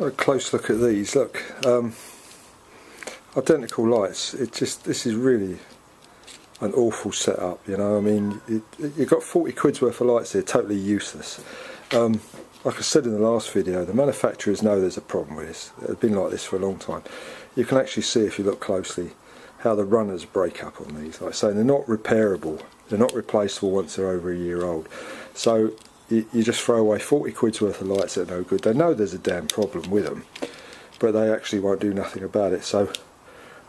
A close look at these. Look, identical lights. This is really an awful setup, you know. I mean, you've got 40 quid's worth of lights here, totally useless. Like I said in the last video, the manufacturers know there's a problem with this. It's been like this for a long time. You can actually see, if you look closely, how the runners break up on these. Like I say, they're not repairable, they're not replaceable once they're over a year old. So you just throw away 40 quid's worth of lights that are no good. They know there's a damn problem with them, but they actually won't do nothing about it. So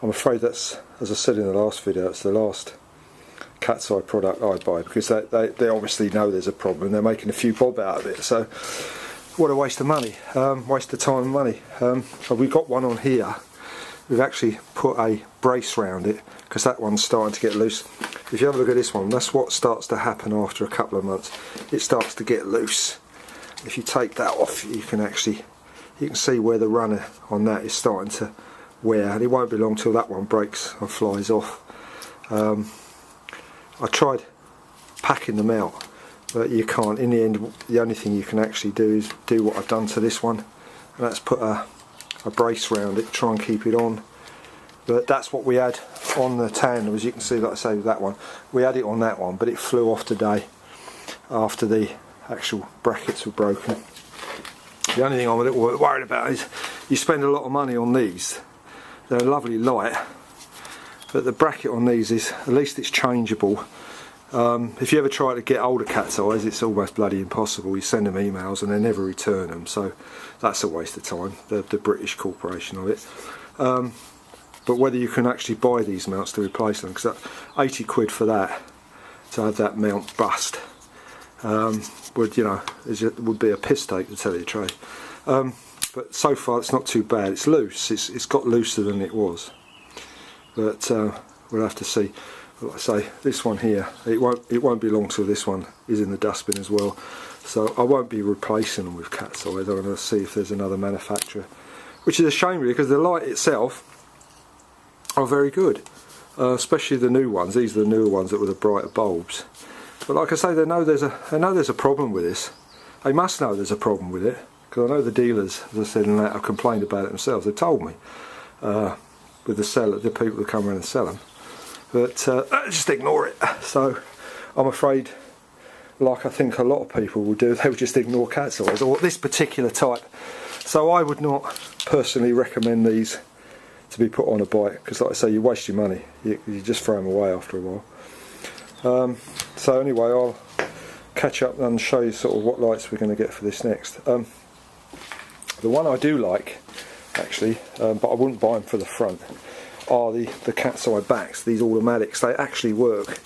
I'm afraid that's, as I said in the last video, it's the last Cateye product I buy, because they obviously know there's a problem and they're making a few bob out of it. So what a waste of money, waste of time and money. We've got one on here. We've actually put a brace around it because that one's starting to get loose. If you have a look at this one, that's what starts to happen after a couple of months. It starts to get loose. If you take that off, you can see where the runner on that is starting to wear, and it won't be long till that one breaks or flies off. I tried packing them out, but you can't. In the end, the only thing you can actually do is do what I've done to this one, and that's put a brace around it, try and keep it on. But that's what we had on the tandem, as you can see, like I say, with that one. We had it on that one, but it flew off today after the actual brackets were broken. The only thing I'm a little worried about is you spend a lot of money on these. They're a lovely light, but the bracket on these is, at least it's changeable. If you ever try to get older Cateyes, it's almost bloody impossible. You send them emails and they never return them, so that's a waste of time, the British corporation of it. But whether you can actually buy these mounts to replace them, because 80 quid for that, to have that mount bust, would be a piss take, to tell you the truth. But so far it's not too bad. It's loose. It's got looser than it was, but we'll have to see. But like I say, this one here, it won't be long till this one is in the dustbin as well. So I won't be replacing them with Cateyes. I'm going to see if there's another manufacturer, which is a shame really, because the light itself are very good, especially the new ones. These are the newer ones that were the brighter bulbs. But like I say, they know there's a problem with this. They must know there's a problem with it, because I know the dealers, as I said in that, have complained about it themselves. They told me with the people that come around and sell them, but just ignore it. So I'm afraid, like I think a lot of people will do, they would just ignore Cateyes, or this particular type. So I would not personally recommend these to be put on a bike, because like I say, you waste your money. You just throw them away after a while. So anyway, I'll catch up and show you sort of what lights we're going to get for this next. The one I do like, actually, but I wouldn't buy them for the front, are the Cateye backs. These automatics, they actually work.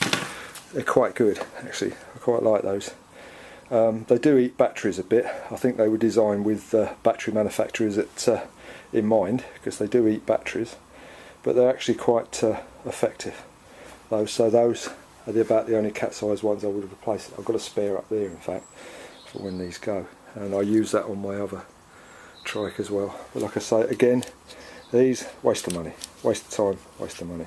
They're quite good, actually. I quite like those. They do eat batteries a bit. I think they were designed with battery manufacturers in mind, because they do eat batteries, but they're actually quite effective. So those are about the only Cateye ones I would have replaced. I've got a spare up there, in fact, for when these go, and I use that on my other trike as well. But like I say, again, these, waste of money, waste of time, waste of money.